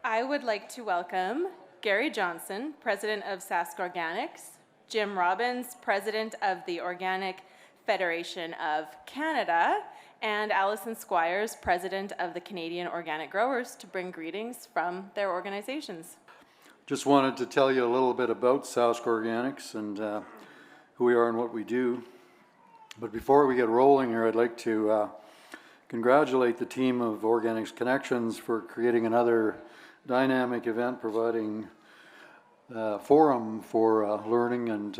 I would like to welcome Garry Johnson, President of SaskOrganics, Jim Robbins, President of the Organic Federation of Canada, and Allison Squires, President of the Canadian Organic Growers, to bring greetings from their organizations. Just wanted to tell you a little bit about SaskOrganics and who we are and what we do. But before we get rolling here, I'd like to congratulate the team of Organics Connections for creating another dynamic event, providing a forum for learning and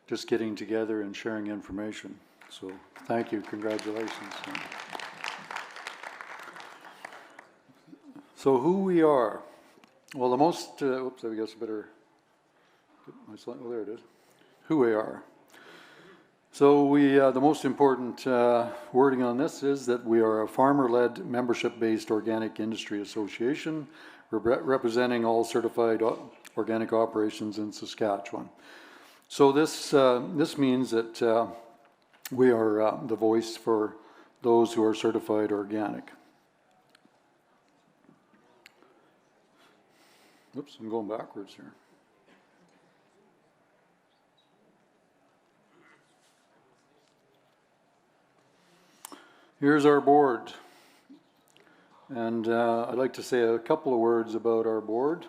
just getting together and sharing information. So thank you, congratulations. So who we are. Well, the most, oops, I guess I better get my slide, oh, there it is. Who we are. So the most important wording on this is that we are a farmer-led, membership-based organic industry association representing all certified organic operations in Saskatchewan. So this means that we are the voice for those who are certified organic. Oops, I'm going backwards here. Here's our board, and I'd like to say a couple of words about our board.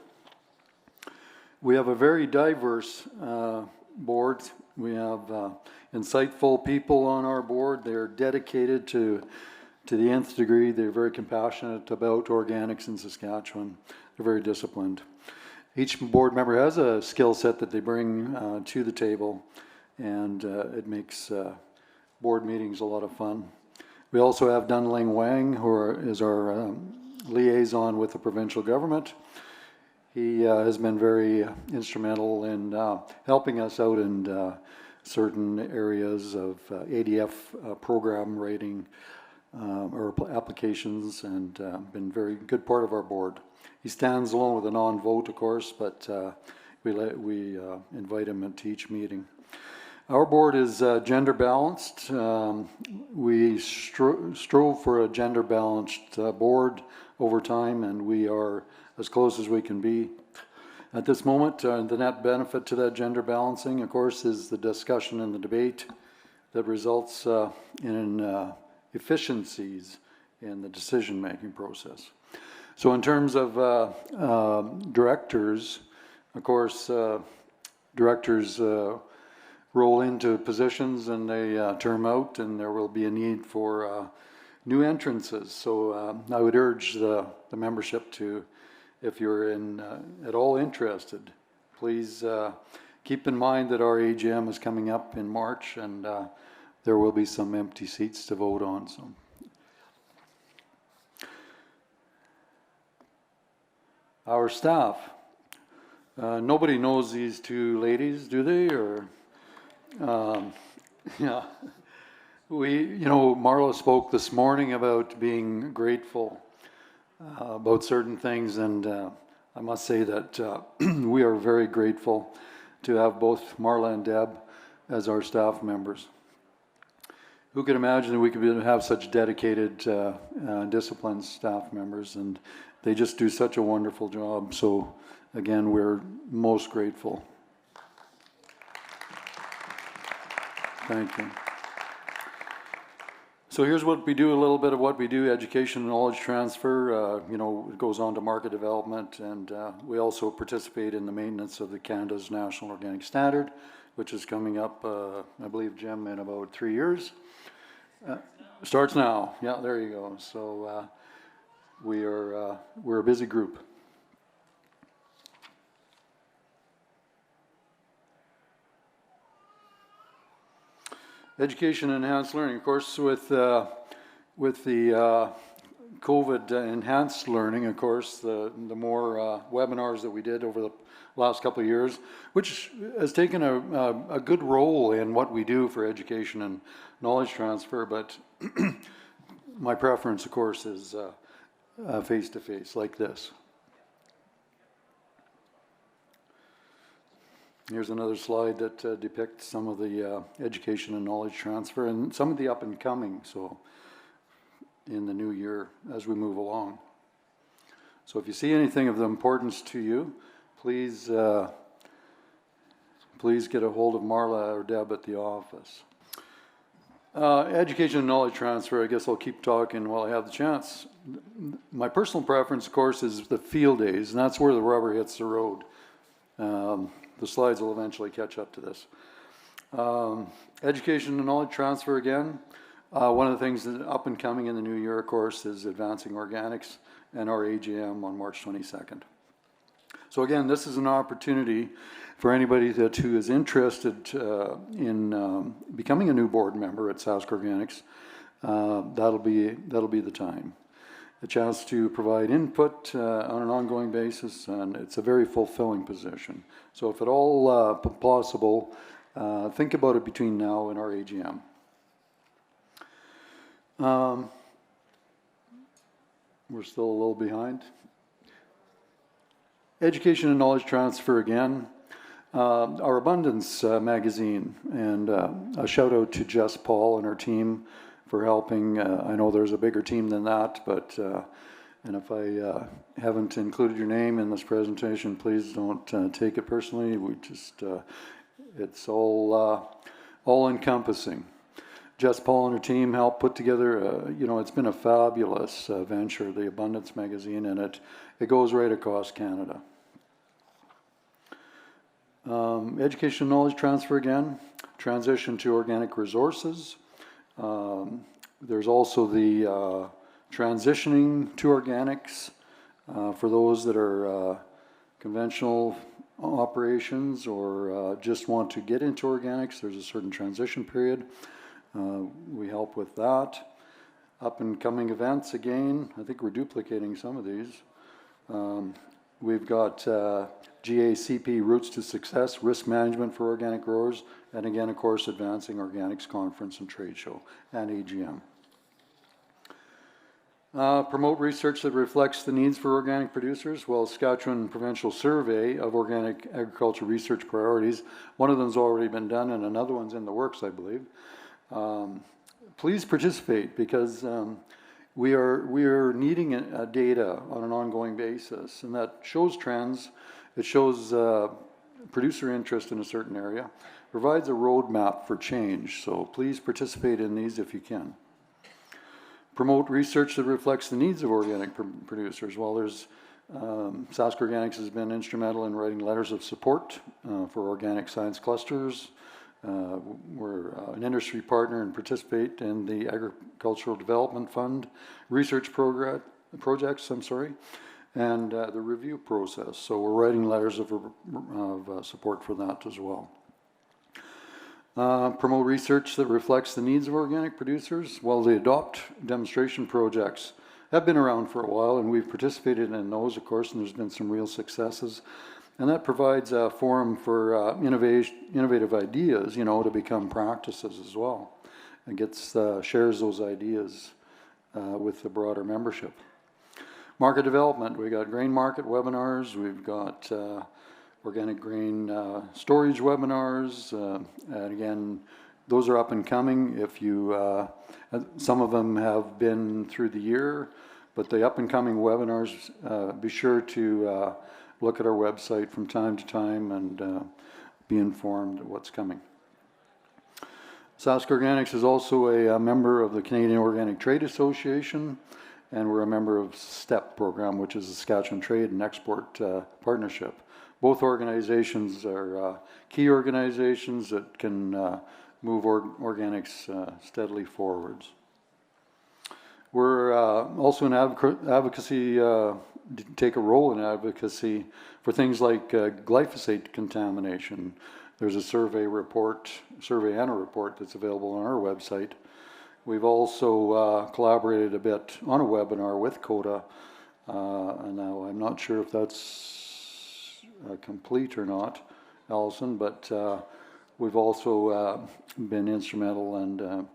We have a very diverse board. We have insightful people on our board. They're dedicated to the nth degree. They're very compassionate about organics in Saskatchewan. They're very disciplined. Each board member has a skill set that they bring to the table, and it makes board meetings a lot of fun. We also have Dunling Wang, who is our liaison with the provincial government. He has been very instrumental in helping us out in certain areas of ADF program writing or applications, and been a very good part of our board. He stands alone with a non-vote, of course, but we invite him to each meeting. Our board is gender balanced. We strove for a gender balanced board over time, and we are as close as we can be. At this moment, the net benefit to that gender balancing, of course, is the discussion and the debate that results in efficiencies in the decision-making process. So in terms of directors, of course, directors roll into positions and they term out, and there will be a need for new entrances. So I would urge the membership to, if you're at all interested, please keep in mind that our AGM is coming up in March, and there will be some empty seats to vote on. So. Our staff. Nobody knows these two ladies, do they? Or yeah, Marla spoke this morning about being grateful about certain things, and I must say that we are very grateful to have both Marla and Deb as our staff members. Who could imagine that we could have such dedicated, disciplined staff members, and they just do such a wonderful job. So again, we're most grateful. Thank you. So here's what we do, a little bit of what we do, education and knowledge transfer. It goes on to market development, and we also participate in the maintenance of Canada's National Organic Standard, which is coming up, I believe, Jim, in about 3 years. Starts now. Yeah, there you go. So we're a busy group. Education and enhanced learning, of course, with the COVID enhanced learning, of course, the more webinars that we did over the last couple of years, which has taken a good role in what we do for education and knowledge transfer, but my preference, of course, is face-to-face like this. Here's another slide that depicts some of the education and knowledge transfer and some of the up and coming, so in the new year as we move along. So if you see anything of the importance to you, please get a hold of Marla or Deb at the office. Education and knowledge transfer, I guess I'll keep talking while I have the chance. My personal preference, of course, is the field days, and that's where the rubber hits the road. The slides will eventually catch up to this. Education and knowledge transfer again. One of the things that up and coming in the new year, of course, is Advancing Organics and our AGM on March 22nd. So again, this is an opportunity for anybody who is interested in becoming a new board member at SaskOrganics. That'll be the time. A chance to provide input on an ongoing basis, and it's a very fulfilling position. So if at all possible, think about it between now and our AGM. We're still a little behind. Education and knowledge transfer again. Our Abundance magazine, and a shout out to Jess Paul and her team for helping. I know there's a bigger team than that, but and if I haven't included your name in this presentation, please don't take it personally. We just it's all encompassing. Jess Paul and her team helped put together, it's been a fabulous venture, the Abundance magazine, and it goes right across Canada. Education and knowledge transfer again, transition to organic resources. There's also the transitioning to organics for those that are conventional operations or just want to get into organics. There's a certain transition period. We help with that. Up and coming events again, I think we're duplicating some of these. We've got GACP Roots to Success, Risk Management for Organic Growers, and again, of course, Advancing Organics Conference and Trade Show, and AGM. Promote research that reflects the needs for organic producers. Well, Saskatchewan Provincial Survey of Organic Agriculture Research Priorities, one of them's already been done and another one's in the works, I believe. Please participate because we are needing data on an ongoing basis, and that shows trends. It shows producer interest in a certain area, provides a roadmap for change. So please participate in these if you can. Promote research that reflects the needs of organic producers. Well, there's SaskOrganics has been instrumental in writing letters of support for organic science clusters. We're an industry partner and participate in the Agricultural Development Fund research projects, and the review process. So we're writing letters of support for that as well. Promote research that reflects the needs of organic producers. Well, the Adopt demonstration projects have been around for a while, and we've participated in those, of course, and there's been some real successes. And that provides a forum for innovative ideas, to become practices as well, and shares those ideas with the broader membership. Market development, we got grain market webinars, we've got organic grain storage webinars, and again, those are up and coming. If you, some of them have been through the year, but the up and coming webinars, be sure to look at our website from time to time and be informed of what's coming. SaskOrganics is also a member of the Canadian Organic Trade Association, and we're a member of STEP program, which is the Saskatchewan Trade and Export Partnership. Both organizations are key organizations that can move organics steadily forwards. We're also in advocacy, take a role in advocacy for things like glyphosate contamination. There's a survey and a report that's available on our website. We've also collaborated a bit on a webinar with COTA, and now I'm not sure if that's complete or not, Allison, but we've also been instrumental and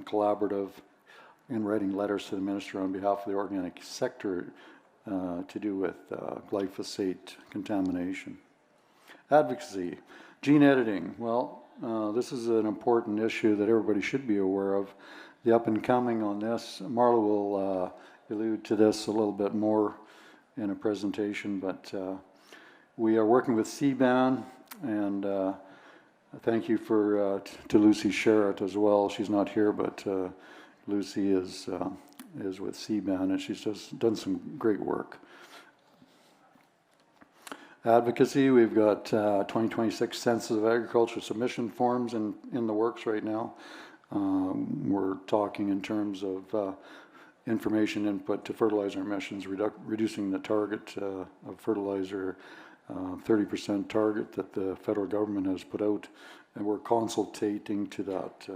collaborative in writing letters to the Minister on behalf of the organic sector to do with glyphosate contamination. Advocacy, gene editing. Well, this is an important issue that everybody should be aware of. The up and coming on this, Marla will allude to this a little bit more in a presentation, but we are working with CBAN, and thank you for to Lucy Sherritt as well. She's not here, but Lucy is with CBAN, and she's just done some great work. Advocacy, we've got 2026 Census of Agriculture submission forms in the works right now. We're talking in terms of information input to fertilizer emissions, reducing the target of fertilizer 30% target that the federal government has put out, and we're consultating to that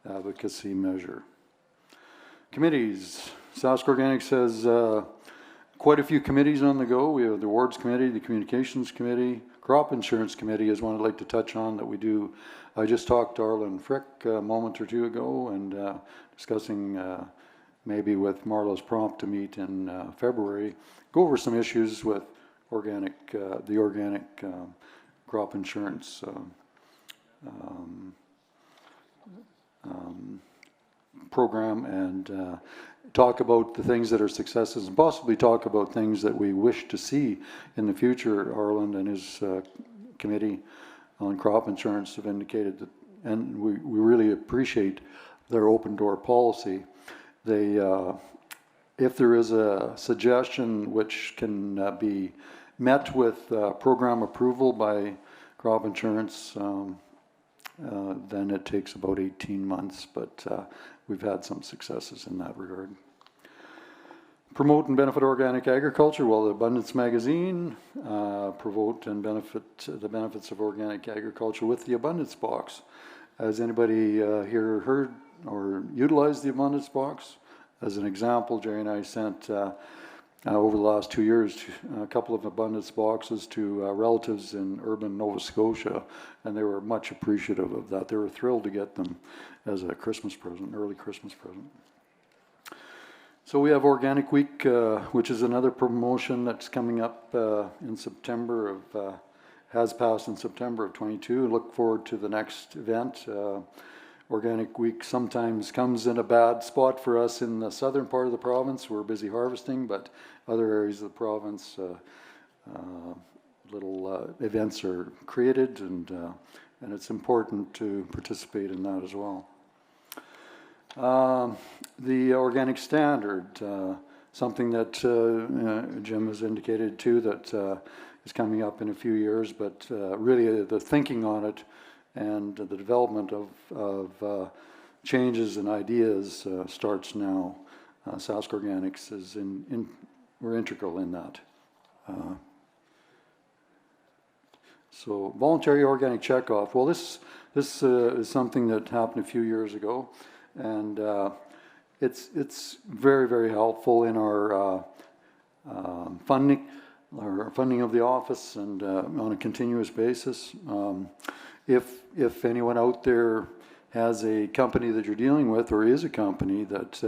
advocacy measure. Committees, SaskOrganics has quite a few committees on the go. We have the Awards Committee, the Communications Committee, Crop Insurance Committee is one I'd like to touch on that we do. I just talked to Arlen Frick a moment or two ago, and discussing maybe with Marla's prompt to meet in February, go over some issues with the organic crop insurance program, and talk about the things that are successes, and possibly talk about things that we wish to see in the future. Arlen and his committee on crop insurance have indicated that, and we really appreciate their open door policy. They, if there is a suggestion which can be met with program approval by crop insurance, then it takes about 18 months, but we've had some successes in that regard. Promote and benefit organic agriculture. Well, the Abundance Magazine, promote and benefit the benefits of organic agriculture with the Abundance Box. Has anybody here heard or utilized the Abundance Box? As an example, Jerry and I sent over the last 2 years a couple of Abundance Boxes to relatives in urban Nova Scotia, and they were much appreciative of that. They were thrilled to get them as a Christmas present, early Christmas present. So we have Organic Week, which is another promotion that's coming up in September of, has passed in September of 22. Look forward to the next event. Organic Week sometimes comes in a bad spot for us in the southern part of the province. We're busy harvesting, but other areas of the province, little events are created, and it's important to participate in that as well. The organic standard, something that Jim has indicated too, that is coming up in a few years, but really the thinking on it and the development of changes and ideas starts now. SaskOrganics is we're integral in that. So voluntary organic checkoff. Well, this is something that happened a few years ago, and it's very, very helpful in our funding of the office, and on a continuous basis. If anyone out there has a company that you're dealing with, or is a company that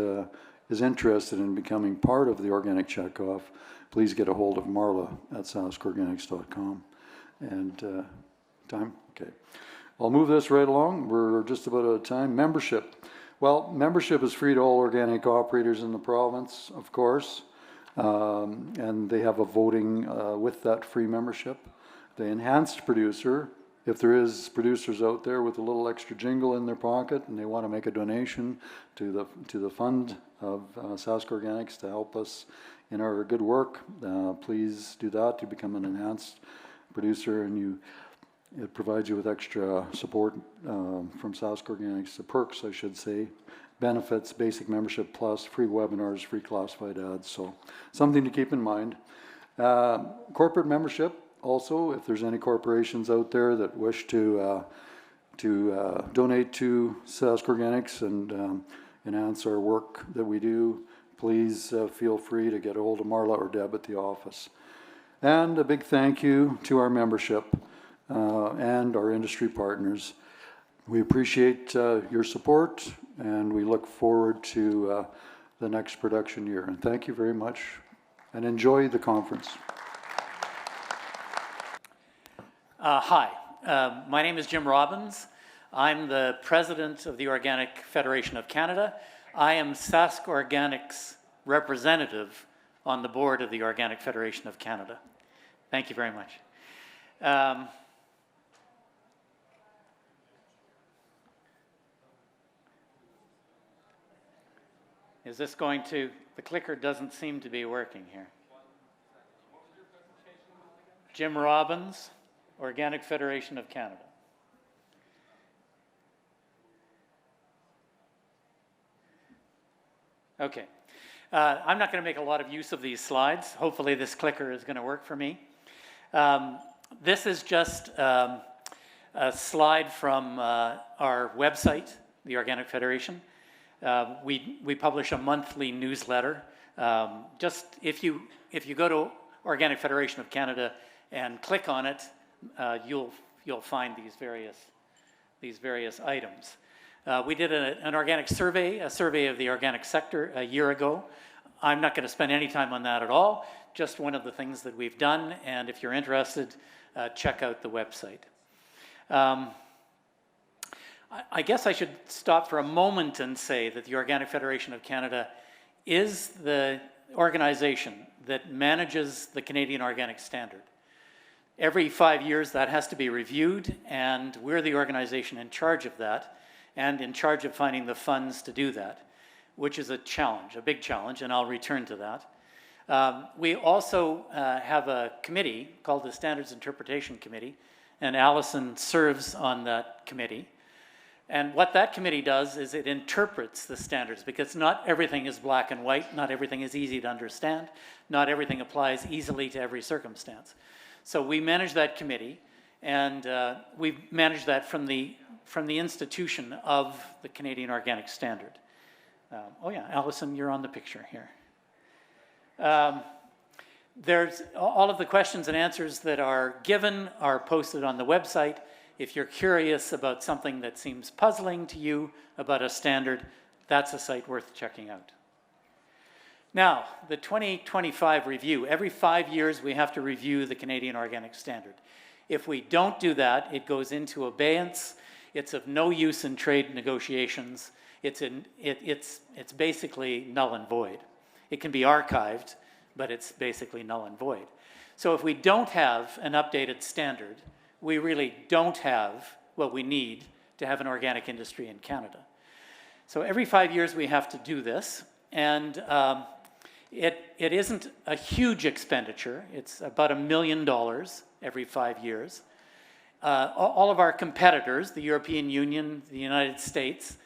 is interested in becoming part of the organic checkoff, please get a hold of Marla at SaskOrganics.com. And time? Okay. I'll move this right along. We're just about out of time. Membership. Well, membership is free to all organic operators in the province, of course, and they have a voting with that free membership. The enhanced producer, if there is producers out there with a little extra jingle in their pocket and they want to make a donation to the fund of SaskOrganics to help us in our good work, please do that to become an enhanced producer, and it provides you with extra support from SaskOrganics, the perks, I should say, benefits, basic membership plus, free webinars, free classified ads, so something to keep in mind. Corporate membership, also, if there's any corporations out there that wish to donate to SaskOrganics and enhance our work that we do, please feel free to get a hold of Marla or Deb at the office. And a big thank you to our membership and our industry partners. We appreciate your support, and we look forward to the next production year. And thank you very much, and enjoy the conference. Hi, my name is Jim Robbins. I'm the president of the Organic Federation of Canada. I am SaskOrganics' representative on the board of the Organic Federation of Canada. Thank you very much. Is this going to, the clicker doesn't seem to be working here. Jim Robbins, Organic Federation of Canada. Okay. I'm not going to make a lot of use of these slides. Hopefully this clicker is going to work for me. This is just a slide from our website, the Organic Federation. We publish a monthly newsletter. Just if you go to Organic Federation of Canada and click on it, you'll find these various items. We did an organic survey, a survey of the organic sector a year ago. I'm not going to spend any time on that at all, just one of the things that we've done, and if you're interested, check out the website. I guess I should stop for a moment and say that the Organic Federation of Canada is the organization that manages the Canadian Organic Standard. Every 5 years that has to be reviewed, and we're the organization in charge of that and in charge of finding the funds to do that, which is a challenge, a big challenge, and I'll return to that. We also have a committee called the Standards Interpretation Committee, and Allison serves on that committee. And what that committee does is it interprets the standards, because not everything is black and white, not everything is easy to understand, not everything applies easily to every circumstance. So we manage that committee, and we manage that from the institution of the Canadian Organic Standard. Oh yeah, Allison, you're on the picture here. There's all of the questions and answers that are given are posted on the website. If you're curious about something that seems puzzling to you about a standard, that's a site worth checking out. Now, the 2025 review. Every 5 years we have to review the Canadian Organic Standard. If we don't do that, it goes into abeyance. It's of no use in trade negotiations. It's basically null and void. It can be archived, but it's basically null and void. So if we don't have an updated standard, we really don't have what we need to have an organic industry in Canada. So every 5 years we have to do this, and it isn't a huge expenditure. It's about $1 million every 5 years. All of our competitors, the European Union, the United States,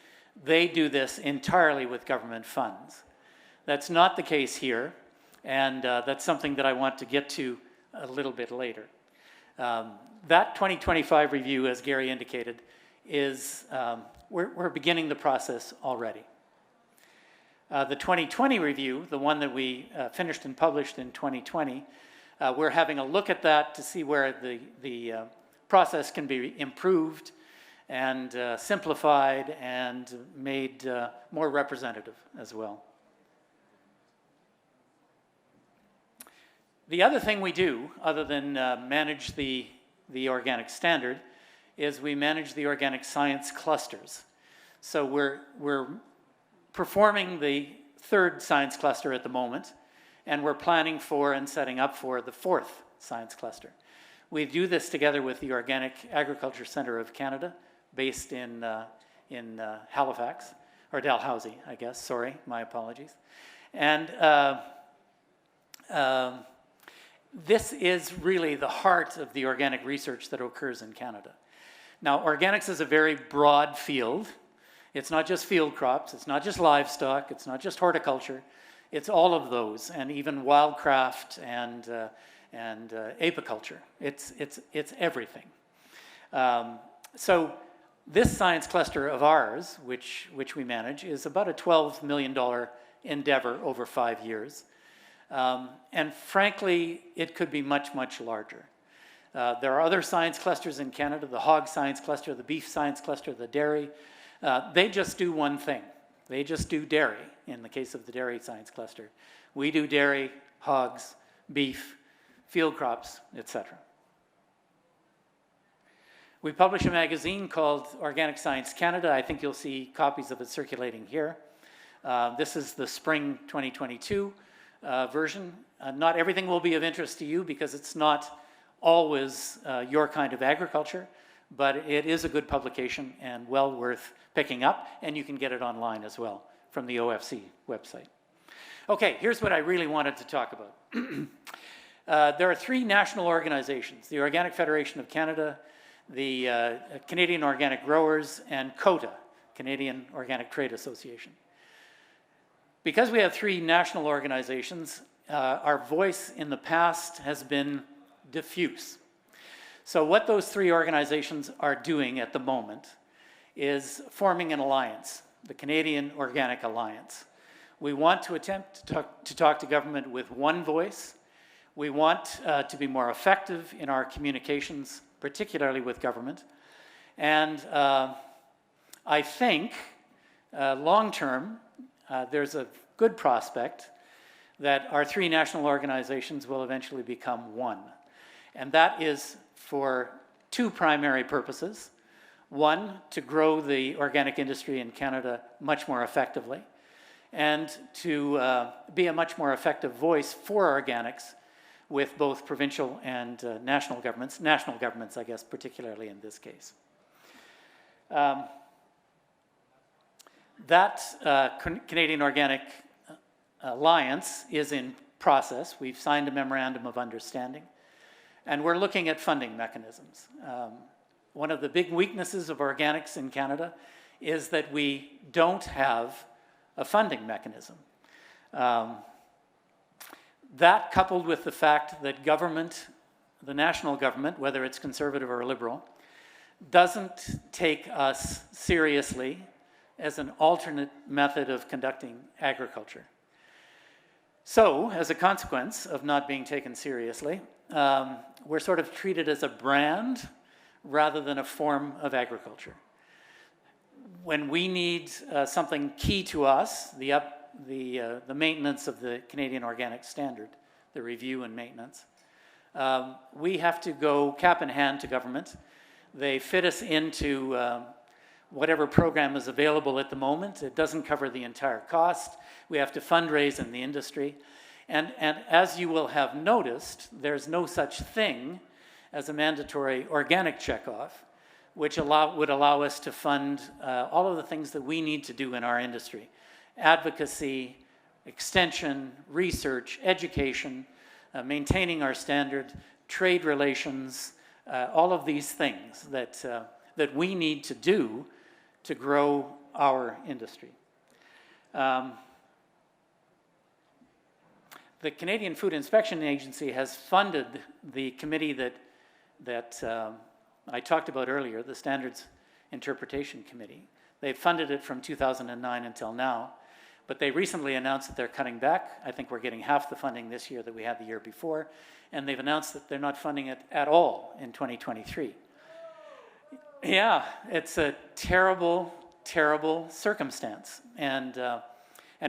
they do this entirely with government funds. That's not the case here, and that's something that I want to get to a little bit later. That 2025 review, as Garry indicated, is, we're beginning the process already. The 2020 review, the one that we finished and published in 2020, we're having a look at that to see where the process can be improved and simplified and made more representative as well. The other thing we do, other than manage the organic standard, is we manage the organic science clusters. So we're performing the 3rd science cluster at the moment, and we're planning for and setting up for the 4th science cluster. We do this together with the Organic Agriculture Centre of Canada, based in Halifax, or Dalhousie, I guess, sorry, my apologies. And this is really the heart of the organic research that occurs in Canada. Now, organics is a very broad field. It's not just field crops, it's not just livestock, it's not just horticulture, it's all of those, and even wildcraft and apiculture. It's everything. So this science cluster of ours, which we manage, is about a $12 million endeavor over 5 years. And frankly, it could be much, much larger. There are other science clusters in Canada, the hog science cluster, the beef science cluster, the dairy. They just do one thing. They just do dairy, in the case of the dairy science cluster. We do dairy, hogs, beef, field crops, etc. We publish a magazine called Organic Science Canada. I think you'll see copies of it circulating here. This is the spring 2022 version. Not everything will be of interest to you because it's not always your kind of agriculture, but it is a good publication and well worth picking up, and you can get it online as well from the OFC website. Okay, here's what I really wanted to talk about. There are three national organizations, the Organic Federation of Canada, the Canadian Organic Growers, and COTA, Canadian Organic Trade Association. Because we have three national organizations, our voice in the past has been diffuse. So what those three organizations are doing at the moment is forming an alliance, the Canadian Organic Alliance. We want to attempt to talk to government with one voice. We want to be more effective in our communications, particularly with government. And I think long-term, there's a good prospect that our three national organizations will eventually become one. And that is for two primary purposes. One, to grow the organic industry in Canada much more effectively, and to be a much more effective voice for organics with both provincial and national governments, I guess, particularly in this case. That Canadian Organic Alliance is in process. We've signed a memorandum of understanding, and we're looking at funding mechanisms. One of the big weaknesses of organics in Canada is that we don't have a funding mechanism. That, coupled with the fact that government, the national government, whether it's conservative or liberal, doesn't take us seriously as an alternate method of conducting agriculture. So, as a consequence of not being taken seriously, we're sort of treated as a brand rather than a form of agriculture. When we need something key to us, the maintenance of the Canadian Organic Standard, the review and maintenance, we have to go cap in hand to government. They fit us into whatever program is available at the moment. It doesn't cover the entire cost. We have to fundraise in the industry. And as you will have noticed, there's no such thing as a mandatory organic checkoff, which would allow us to fund all of the things that we need to do in our industry. Advocacy, extension, research, education, maintaining our standard, trade relations, all of these things that we need to do to grow our industry. The Canadian Food Inspection Agency has funded the committee that I talked about earlier, the Standards Interpretation Committee. They've funded it from 2009 until now, but they recently announced that they're cutting back. I think we're getting half the funding this year that we had the year before, and they've announced that they're not funding it at all in 2023. Yeah, it's a terrible, terrible circumstance, and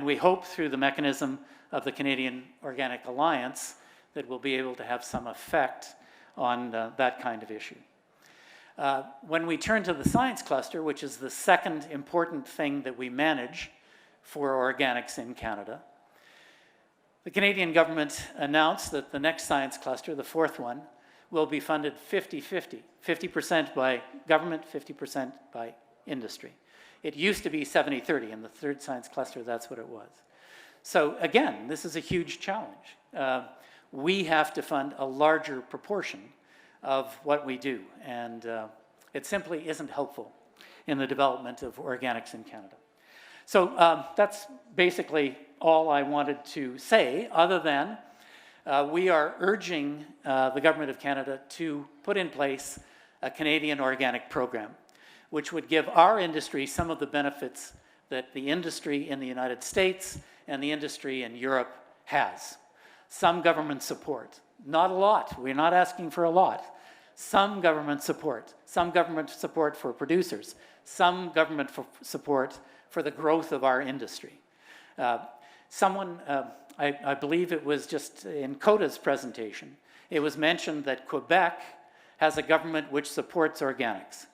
we hope through the mechanism of the Canadian Organic Alliance that we'll be able to have some effect on that kind of issue. When we turn to the science cluster, which is the second important thing that we manage for organics in Canada, the Canadian government announced that the next science cluster, the fourth one, will be funded 50-50, 50% by government, 50% by industry. It used to be 70-30, in the third science cluster, that's what it was. So again, this is a huge challenge. We have to fund a larger proportion of what we do, and it simply isn't helpful in the development of organics in Canada. So that's basically all I wanted to say, other than we are urging the Government of Canada to put in place a Canadian organic program, which would give our industry some of the benefits that the industry in the United States and the industry in Europe has. Some government support, not a lot. We're not asking for a lot. Some government support for producers, some government support for the growth of our industry. I believe it was just in COTA's presentation, it was mentioned that Quebec has a government which supports organics.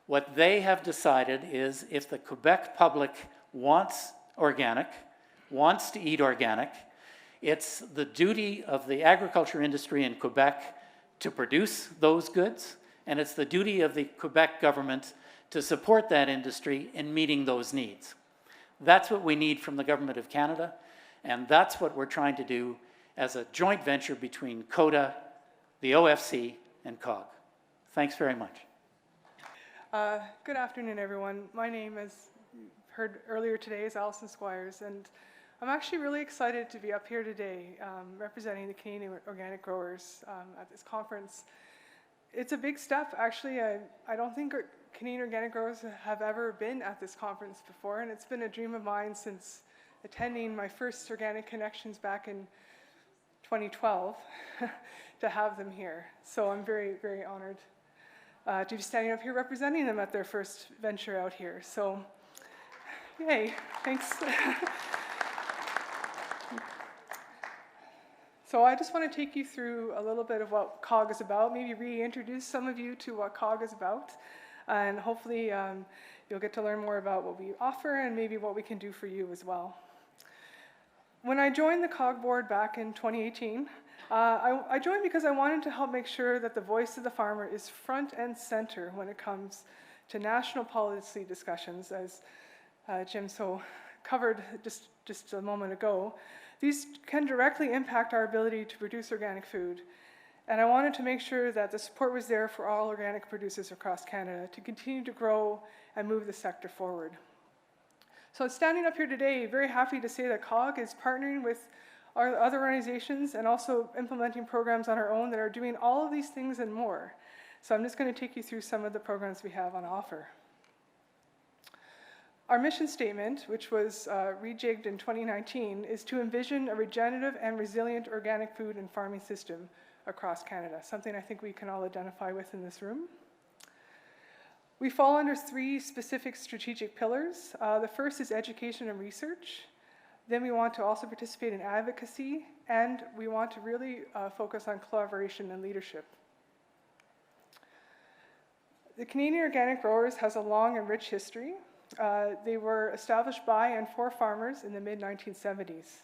What they have decided is if the Quebec public wants organic, wants to eat organic. It's the duty of the agriculture industry in Quebec to produce those goods, and it's the duty of the Quebec government to support that industry in meeting those needs. That's what we need from the Government of Canada, and that's what we're trying to do as a joint venture between CODA, the OFC, and COG. Thanks very much. Good afternoon, everyone. My name, as you heard earlier today, is Allison Squires, and I'm actually really excited to be up here today representing the Canadian organic growers at this conference. It's a big step. Actually, I don't think Canadian organic growers have ever been at this conference before, and it's been a dream of mine since attending my first Organic Connections back in 2012 to have them here. So I'm very, very honored to be standing up here representing them at their first venture out here. So, yay, thanks. So I just want to take you through a little bit of what COG is about, maybe reintroduce some of you to what COG is about, and hopefully you'll get to learn more about what we offer and maybe what we can do for you as well. When I joined the COG board back in 2018, I joined because I wanted to help make sure that the voice of the farmer is front and center when it comes to national policy discussions, as Jim so covered just a moment ago. These can directly impact our ability to produce organic food, and I wanted to make sure that the support was there for all organic producers across Canada to continue to grow and move the sector forward. So standing up here today, very happy to say that COG is partnering with our other organizations and also implementing programs on our own that are doing all of these things and more. So I'm just going to take you through some of the programs we have on offer. Our mission statement, which was rejigged in 2019, is to envision a regenerative and resilient organic food and farming system across Canada, something I think we can all identify with in this room. We fall under 3 specific strategic pillars. The first is education and research. Then we want to also participate in advocacy, and we want to really focus on collaboration and leadership. The Canadian Organic Growers has a long and rich history. They were established by and for farmers in the mid-1970s.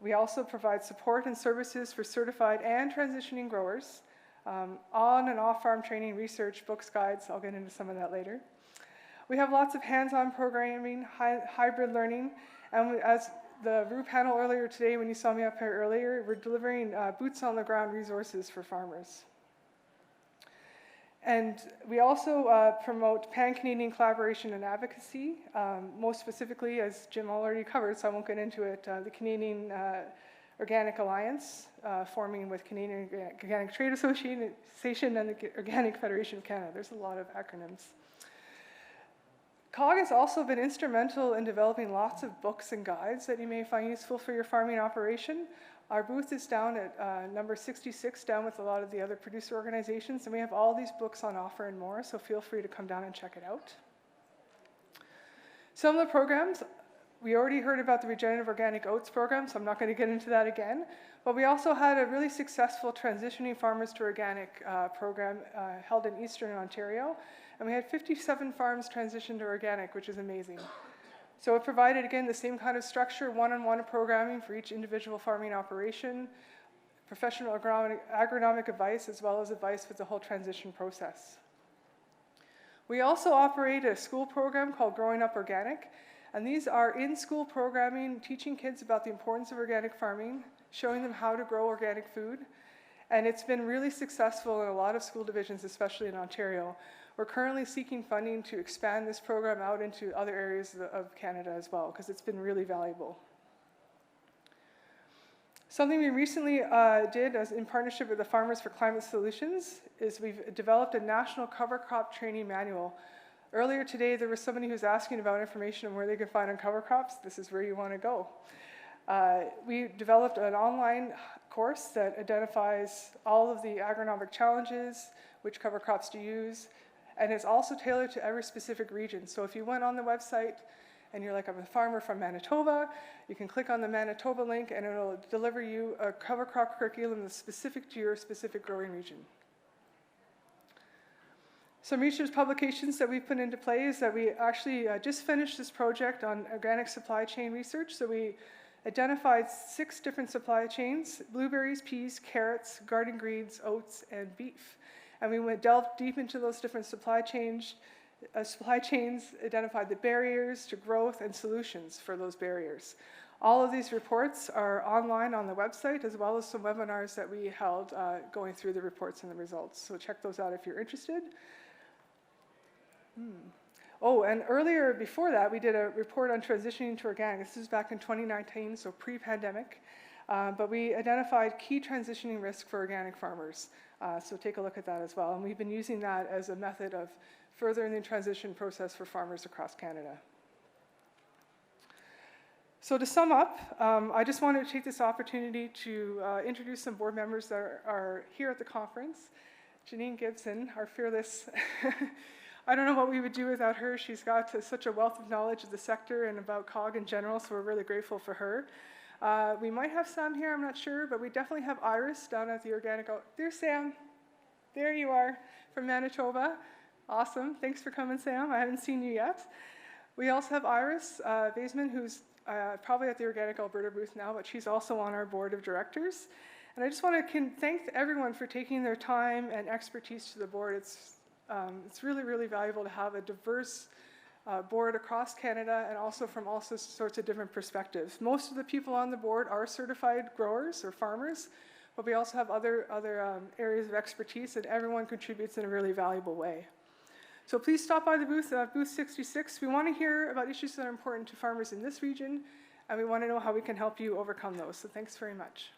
We also provide support and services for certified and transitioning growers, on and off-farm training, research, books, guides. I'll get into some of that later. We have lots of hands-on programming, hybrid learning, and as the RU panel earlier today, when you saw me up here earlier, we're delivering boots-on-the-ground resources for farmers. And we also promote pan-Canadian collaboration and advocacy, most specifically, as Jim already covered, so I won't get into it, the Canadian Organic Alliance, forming with Canadian Organic Trade Association and the Organic Federation of Canada. There's a lot of acronyms. COG has also been instrumental in developing lots of books and guides that you may find useful for your farming operation. Our booth is down at number 66, down with a lot of the other producer organizations, and we have all these books on offer and more, so feel free to come down and check it out. Some of the programs, we already heard about the Regenerative Organic Oats program, so I'm not going to get into that again, but we also had a really successful Transitioning Farmers to Organic program held in Eastern Ontario, and we had 57 farms transition to organic, which is amazing. So it provided, again, the same kind of structure, one-on-one programming for each individual farming operation, professional agronomic advice, as well as advice with the whole transition process. We also operate a school program called Growing Up Organic, and these are in-school programming, teaching kids about the importance of organic farming, showing them how to grow organic food, and it's been really successful in a lot of school divisions, especially in Ontario. We're currently seeking funding to expand this program out into other areas of Canada as well, because it's been really valuable. Something we recently did as in partnership with the Farmers for Climate Solutions is we've developed a national cover crop training manual. Earlier today, there was somebody who was asking about information on where they could find on cover crops. This is where you want to go. We developed an online course that identifies all of the agronomic challenges, which cover crops to use, and it's also tailored to every specific region. So if you went on the website and you're like, I'm a farmer from Manitoba, you can click on the Manitoba link and it'll deliver you a cover crop curriculum that's specific to your specific growing region. Some research publications that we put into play is that we actually just finished this project on organic supply chain research. So we identified 6 different supply chains: blueberries, peas, carrots, garden greens, oats, and beef. And we delved deep into those different supply chains, identified the barriers to growth and solutions for those barriers. All of these reports are online on the website, as well as some webinars that we held going through the reports and the results. So check those out if you're interested. Oh, and earlier before that, we did a report on transitioning to organic. This is back in 2019, so pre-pandemic. But we identified key transitioning risks for organic farmers. So take a look at that as well. And we've been using that as a method of furthering the transition process for farmers across Canada. So to sum up, I just wanted to take this opportunity to introduce some board members that are here at the conference. Janine Gibson, our fearless. I don't know what we would do without her. She's got such a wealth of knowledge of the sector and about COG in general, so we're really grateful for her. We might have Sam here, I'm not sure, but we definitely have Iris down at the Organic. There's Sam. There you are, from Manitoba. Awesome. Thanks for coming, Sam. I haven't seen you yet. We also have Iris Baseman, who's probably at the Organic Alberta booth now, but she's also on our board of directors. And I just want to thank everyone for taking their time and expertise to the board. It's really, really valuable to have a diverse board across Canada and also from all sorts of different perspectives. Most of the people on the board are certified growers or farmers, but we also have other areas of expertise, and everyone contributes in a really valuable way. So please stop by the booth, booth 66. We want to hear about issues that are important to farmers in this region, and we want to know how we can help you overcome those. So thanks very much.